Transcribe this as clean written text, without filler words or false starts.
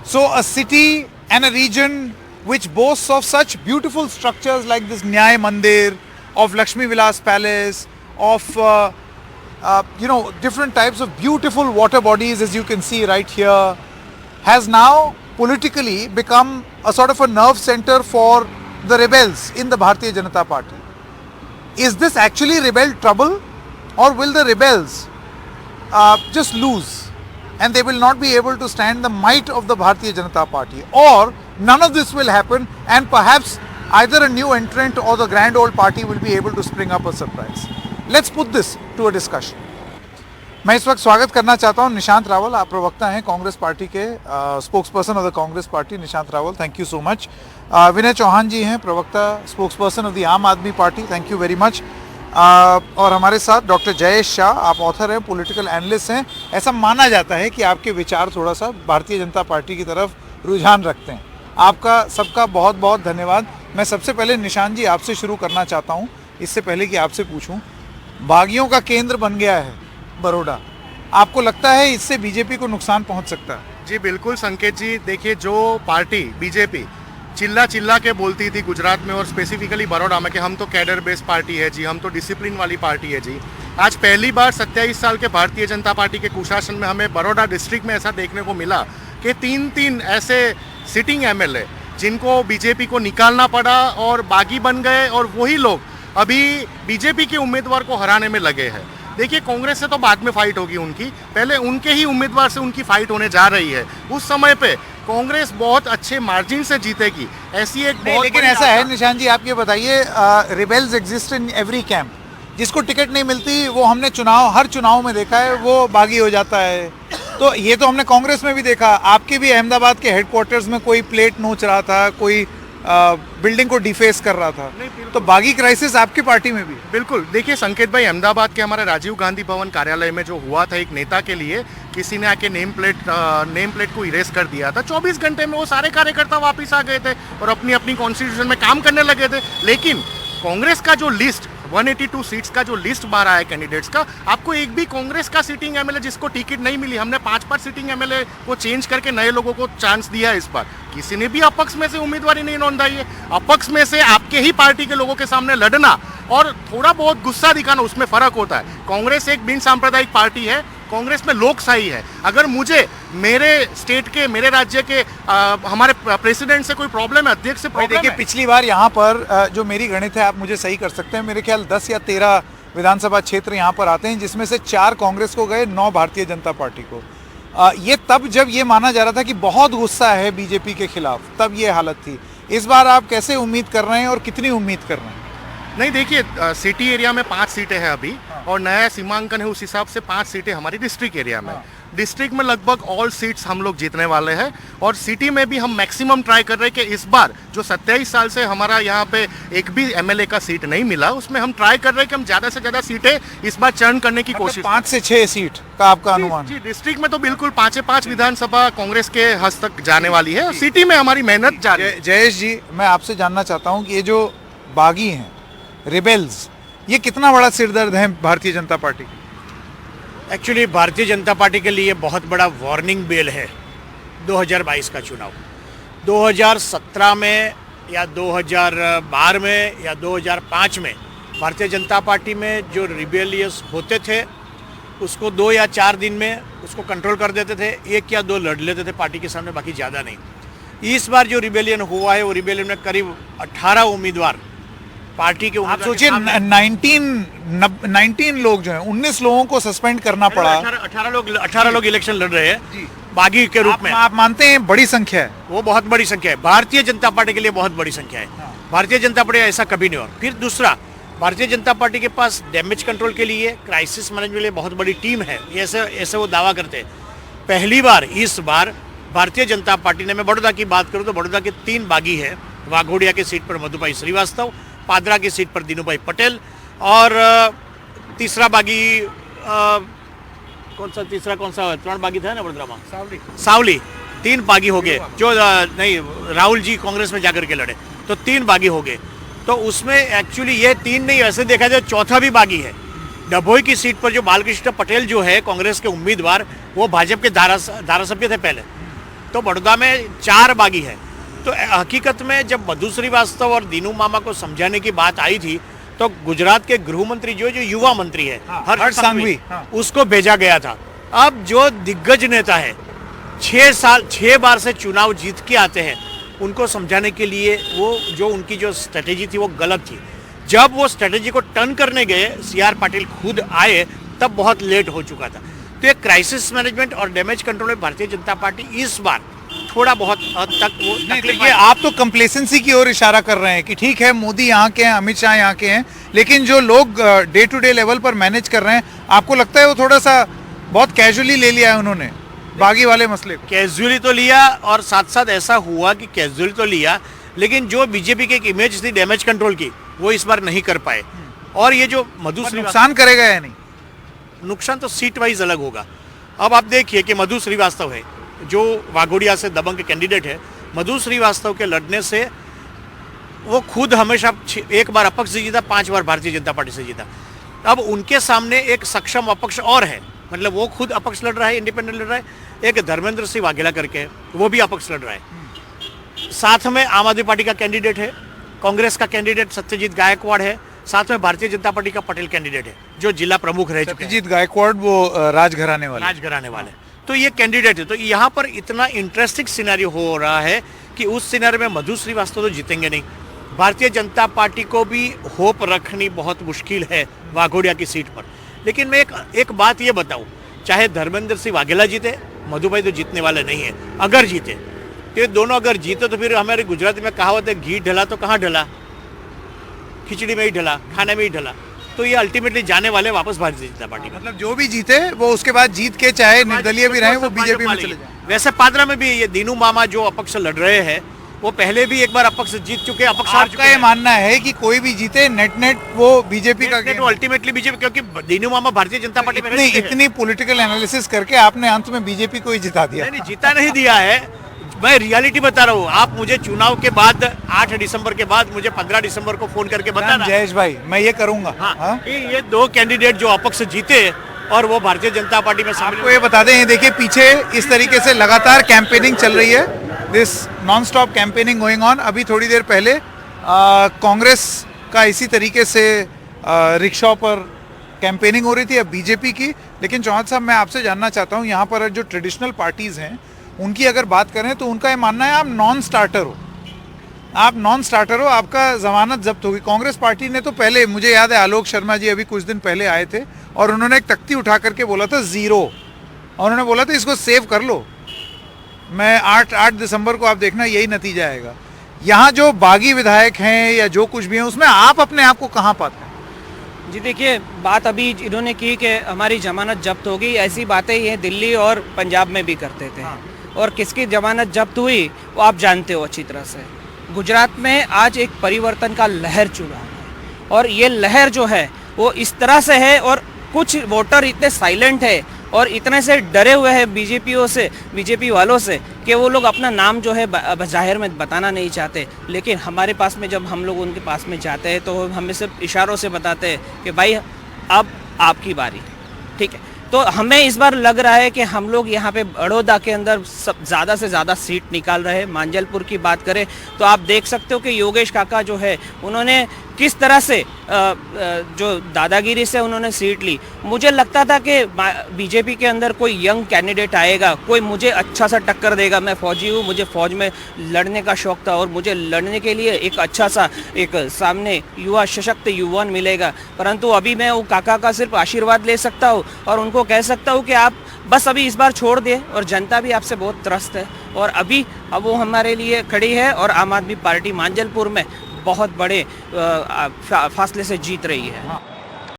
So a city and a region which boasts of such beautiful structures like this Nyay Mandir, of Lakshmi Vilas Palace, of different types of beautiful water bodies, as you can see right here, has now politically become a sort of a nerve center for the rebels in the Bharatiya Janata Party. Is this actually rebel trouble, or will the rebels just lose and they will not be able to stand the might of the Bharatiya Janata Party, or none of this will happen and perhaps either a new entrant or the grand old party will be able to spring up a surprise? Let's put this to a discussion. मैं इस वक्त स्वागत करना चाहता हूं निशांत रावल, आप प्रवक्ता हैं कांग्रेस पार्टी के, spokesperson of the Congress party. Nishant Rawal, thank you so much. Vinay Chauhan ji हैं प्रवक्ता, spokesperson of the Aam Aadmi Party, thank you very much. और हमारे साथ डॉक्टर जयेश शाह, आप ऑथर हैं, पॉलिटिकल एनालिस्ट हैं. ऐसा माना जाता है कि आपके विचार थोड़ा सा भारतीय जनता पार्टी की तरफ रुझान रखते हैं. आपका सबका बहुत बहुत धन्यवाद. मैं सबसे पहले निशांत जी आपसे शुरू करना चाहता हूँ, इससे पहले कि आपसे पूछूं, बागियों का केंद्र बन गया है बड़ौदा, आपको लगता है इससे बीजेपी को नुकसान पहुंच सकता है? जी बिल्कुल संकेत जी, देखिए जो पार्टी बीजेपी चिल्ला चिल्ला के बोलती थी गुजरात में और स्पेसिफिकली बड़ौदा में कि हम तो कैडर बेस्ड पार्टी है जी, हम तो डिसिप्लिन वाली पार्टी है जी, आज पहली बार 27 साल के भारतीय जनता पार्टी के कुशासन में हमें बड़ौदा डिस्ट्रिक्ट में ऐसा देखने को मिला कि तीन ऐसे सिटिंग एमएलए जिनको बीजेपी को निकालना पड़ा और बागी बन गए, और वही लोग अभी बीजेपी के उम्मीदवार को हराने में लगे हैं. देखिए कांग्रेस से तो बाद में फाइट होगी उनकी, पहले उनके ही उम्मीदवार से उनकी फाइट होने जा रही है. उस समय पे कांग्रेस बहुत अच्छे मार्जिन से जीतेगी, ऐसी एक बहुत. लेकिन ऐसा है निशांत जी, आप ये बताइए, rebels exist in every camp. जिसको टिकट नहीं मिलती वो हमने हर चुनाव में देखा है, वो बागी हो जाता है. तो ये तो हमने कांग्रेस में भी देखा, आपके भी अहमदाबाद के हेडक्वार्टर्स में कोई प्लेट नोच रहा था, कोई बिल्डिंग को डिफेस कर रहा था. तो बागी क्राइसिस आपकी पार्टी में भी? बिल्कुल. देखिए संकेत भाई, अहमदाबाद के हमारे राजीव गांधी भवन कार्यालय में जो हुआ था, एक नेता के लिए किसी ने आके नेम प्लेट को इरेज कर दिया था. 24 घंटे में वो सारे कार्यकर्ता वापस आ गए थे और अपनी अपनी कॉन्स्टिट्यूशन में काम करने लगे थे. लेकिन कांग्रेस का जो लिस्ट 182 सीट्स का जो लिस्ट बाहर आया कैंडिडेट्स का, आपको एक भी कांग्रेस का सिटिंग एमएलए जिसको टिकट नहीं मिली, हमने 5 सिटिंग एमएलए को चेंज करके नए लोगों को चांस दिया है. इस बार किसी ने भी अपक्ष में से उम्मीदवारी नहीं नोंदाई है. अपक्ष में से आपके ही पार्टी के लोगों के सामने लड़ना और थोड़ा बहुत गुस्सा दिखाना, उसमें फर्क होता है. कांग्रेस एक बिन सांप्रदायिक पार्टी है, कांग्रेस में लोकशाही है. अगर मुझे मेरे स्टेट के, मेरे राज्य के हमारे प्रेसिडेंट से कोई प्रॉब्लम है, अध्यक्ष से प्रॉब्लम है. देखिए पिछली बार यहाँ पर जो मेरी गणित है, आप मुझे सही कर सकते हैं, मेरे ख्याल 10 या 13 विधानसभा क्षेत्र यहाँ पर आते हैं, जिसमें से 4 कांग्रेस को गए, 9 भारतीय जनता पार्टी को. ये तब जब ये माना जा रहा था कि बहुत गुस्सा है बीजेपी के खिलाफ, तब ये हालत थी. इस बार आप कैसे उम्मीद कर रहे हैं और कितनी उम्मीद कर रहे हैं? नहीं देखिए, सिटी एरिया में 5 सीटें हैं अभी, और नया सीमांकन है, उस हिसाब से 5 सीटें हमारी डिस्ट्रिक्ट एरिया में. डिस्ट्रिक्ट में लगभग ऑल सीट्स हम लोग जीतने वाले हैं, और सिटी में भी हम मैक्सिमम ट्राई कर रहे हैं कि इस बार जो 27 साल से हमारा यहाँ पे एक भी एमएलए का सीट नहीं मिला, उसमें हम ट्राई कर रहे हैं कि हम ज़्यादा से ज़्यादा सीटें इस बार चर्न करने की कोशिश. 5 से 6 सीट का आपका अनुमान? जी, डिस्ट्रिक्ट में तो बिल्कुल 5 विधानसभा कांग्रेस के हस्त तक जाने वाली है, और सिटी में हमारी मेहनत जारी है. जयेश जी, मैं आपसे जानना चाहता हूँ कि ये जो बागी हैं, रिबेल्स, ये कितना बड़ा सिरदर्द है भारतीय जनता पार्टी की? एक्चुअली भारतीय जनता पार्टी के लिए बहुत बड़ा वार्निंग बेल है 2022 का चुनाव. 2017 में या 2012 में या 2005 में भारतीय जनता पार्टी में जो रिबेलियस होते थे, उसको 2 या 4 दिन में उसको कंट्रोल कर देते थे, 1 या 2 लड़ लेते थे पार्टी के सामने, बाकी ज़्यादा नहीं. इस बार जो रिबेलियन हुआ है, वो रिबेलियन में करीब 18 उम्मीदवार पार्टी के, आप सोचिए 19 लोग जो हैं, 19 लोगों को सस्पेंड करना पड़ा. 18 लोग इलेक्शन लड़ रहे हैं बागी के रूप में. आप मानते हैं बड़ी संख्या है? वो बहुत बड़ी संख्या है, भारतीय जनता पार्टी के लिए बहुत बड़ी संख्या है. भारतीय जनता पार्टी ऐसा कभी नहीं हुआ. फिर दूसरा, भारतीय जनता पार्टी के पास डैमेज कंट्रोल के लिए, क्राइसिस मैनेजमेंट के लिए बहुत बड़ी टीम है, ऐसे वो दावा करते हैं. पहली बार इस बार भारतीय जनता पार्टी ने, मैं बड़ौदा की बात करूँ तो बड़ौदा के 3 बागी है. वाघोड़िया की सीट पर मधुभाई श्रीवास्तव, पादरा की सीट पर दीनूभाई पटेल, और तीसरा बागी कौन सा 3 बागी था ना बड़ोदरा में, सावली. 3 बागी हो गए, जो नहीं, राहुल जी कांग्रेस में जाकर के लड़े, तो 3 बागी हो गए. तो उसमें एक्चुअली ये 3 नहीं, ऐसे देखा जाए चौथा भी बागी है. डभोई की सीट पर जो बालकृष्ण पटेल जो है कांग्रेस के उम्मीदवार, वो भाजपा के धारासभ्य थे पहले, तो बड़ौदा में 4 बागी है। तो हकीकत में जब मधु श्रीवास्तव और दीनू मामा को समझाने की बात आई थी तो गुजरात के गृह मंत्री जो युवा मंत्री है हर्ष सांघवी, उसको भेजा गया था। अब जो दिग्गज नेता है 6 बार से चुनाव जीत के आते हैं, उनको समझाने के लिए वो जो उनकी जो स्ट्रेटेजी थी वो गलत थी। जब वो स्ट्रेटेजी को टर्न करने गए, CR पाटिल खुद आए, तब बहुत लेट हो चुका था। तो ये क्राइसिस मैनेजमेंट और डैमेज कंट्रोल में भारतीय जनता पार्टी इस बार थोड़ा बहुत हद तक वो देखिए, आप तो कंप्लेसेंसी की ओर इशारा कर रहे हैं कि ठीक है मोदी यहाँ के हैं, अमित शाह यहाँ के हैं, लेकिन जो लोग डे टू डे लेवल पर मैनेज कर रहे हैं, आपको लगता है वो थोड़ा सा बहुत कैजुअली ले लिया है उन्होंने बागी वाले मसले को? कैजुअली तो लिया, और साथ साथ ऐसा हुआ कि कैजुअली तो लिया, लेकिन जो बीजेपी की एक इमेज थी डैमेज कंट्रोल की, वो इस बार नहीं कर पाए। और ये जो मधु नुकसान करेगा या नहीं? नुकसान तो सीट वाइज अलग होगा। अब आप देखिए कि मधु श्रीवास्तव है जो वाघोडिया से दबंग के कैंडिडेट है। मधु श्रीवास्तव के लड़ने से वो खुद हमेशा 1 बार अपक्ष से जीता, 5 बार भारतीय जनता पार्टी से जीता। अब उनके सामने एक सक्षम अपक्ष और है, मतलब वो खुद अपक्ष लड़ रहा है, इंडिपेंडेंट लड़ रहा है। एक धर्मेंद्र सिंह वाघेला करके है, वो भी अपक्ष लड़ रहा है। साथ में आम आदमी पार्टी का कैंडिडेट है, कांग्रेस का कैंडिडेट सत्यजीत गायकवाड़ है, साथ में भारतीय जनता पार्टी का पटेल कैंडिडेट है जो जिला प्रमुख रह चुके हैं। सत्यजीत गायकवाड़ वो राजघराने वाले। तो ये कैंडिडेट है। तो यहाँ पर इतना इंटरेस्टिंग सिनेरियो हो रहा है कि उस सिनेरियो में मधु श्रीवास्तव तो जीतेंगे नहीं। भारतीय जनता पार्टी को भी होप रखनी बहुत मुश्किल है वाघोडिया की सीट पर। लेकिन मैं एक बात ये बताऊं, चाहे धर्मेंद्र सिंह वाघेला जीते, मधुभाई तो जीतने वाले नहीं है। अगर जीते तो ये दोनों अगर जीते तो फिर हमारे गुजराती में कहावत है, घी ढला तो कहाँ ढला, खिचड़ी में ही ढला, खाने में ही ढला। तो ये अल्टीमेटली जाने वाले वापस भारतीय जनता पार्टी में। मतलब जो भी जीते वो उसके बाद जीत के चाहे निर्दलीय भी रहे वो बीजेपी में चले जाए। वैसे पादरा में भी ये दीनू मामा जो अपक्ष लड़ रहे हैं, वो पहले भी एक बार अपक्ष जीत चुके, अपक्ष हार चुके। आपका ये मानना है कि कोई भी जीते नेट वो बीजेपी का गेम? अल्टीमेटली बीजेपी, क्योंकि दीनू मामा भारतीय जनता पार्टी में इतनी पॉलिटिकल एनालिसिस करके आपने अंत में बीजेपी को ही जिता दिया? नहीं, जीता नहीं दिया है, मैं रियलिटी बता रहा हूँ। आप मुझे चुनाव के बाद 8 दिसंबर के बाद मुझे 15 दिसंबर को फोन करके बताना। जयेश भाई, मैं ये करूंगा। हाँ? ये 2 कैंडिडेट जो अपक्ष जीते और वो भारतीय जनता पार्टी में शामिल। आपको ये बता दें, ये देखिए पीछे इस तरीके से लगातार कैंपेनिंग चल रही है, this non stop campaigning going on. अभी थोड़ी देर पहले कांग्रेस का इसी तरीके से रिक्शा पर कैंपेनिंग हो रही थी, अब बीजेपी की। लेकिन चौहान साहब, मैं आपसे जानना चाहता हूँ, यहाँ पर जो ट्रेडिशनल पार्टीज हैं उनकी अगर बात करें तो उनका ये मानना है आप नॉन स्टार्टर हो, आपका जमानत जब्त होगी। कांग्रेस पार्टी ने तो पहले, मुझे याद है आलोक शर्मा जी अभी कुछ दिन पहले आए थे और उन्होंने एक तख्ती उठा करके बोला था 0, और उन्होंने बोला था इसको सेव कर लो। मैं 8 दिसंबर को आप देखना यही नतीजा आएगा। यहाँ जो बागी विधायक हैं या जो कुछ भी है, उसमें आप अपने आप को कहाँ पाते हैं? जी देखिए, बात अभी इन्होंने की कि हमारी जमानत जब्त होगी, ऐसी बातें ये दिल्ली और पंजाब में भी करते थे। और किसकी जमानत जब्त हुई वो आप जानते हो अच्छी तरह से। गुजरात में आज एक परिवर्तन का लहर चुरा है, और ये लहर जो है वो इस तरह से है, और कुछ वोटर इतने साइलेंट है और इतने से डरे हुए हैं बीजेपी वालों से कि वो लोग अपना नाम जो है जाहिर में बताना नहीं चाहते। लेकिन हमारे पास में जब हम लोग उनके पास में जाते हैं तो हमें सिर्फ इशारों से बताते हैं कि भाई अब आपकी बारी, ठीक है। तो हमें इस बार लग रहा है कि हम लोग यहाँ पे बड़ौदा के अंदर ज़्यादा से ज़्यादा सीट निकाल रहे हैं। मांजलपुर की बात करें तो आप देख सकते हो कि योगेश काका जो है उन्होंने किस तरह से जो दादागिरी से उन्होंने सीट ली। मुझे लगता था कि बीजेपी के अंदर कोई यंग कैंडिडेट आएगा, कोई मुझे अच्छा सा टक्कर देगा। मैं फौजी हूँ, मुझे फौज में लड़ने का शौक था और मुझे लड़ने के लिए एक अच्छा सा एक सामने युवा सशक्त युवान मिलेगा। परंतु अभी मैं वो काका का सिर्फ आशीर्वाद ले सकता हूँ और उनको कह सकता हूँ कि आप बस अभी इस बार छोड़ दें, और जनता भी आपसे बहुत त्रस्त है। और अब वो हमारे लिए खड़ी है और आम आदमी पार्टी मांजलपुर में बहुत बड़े फासले से जीत रही है।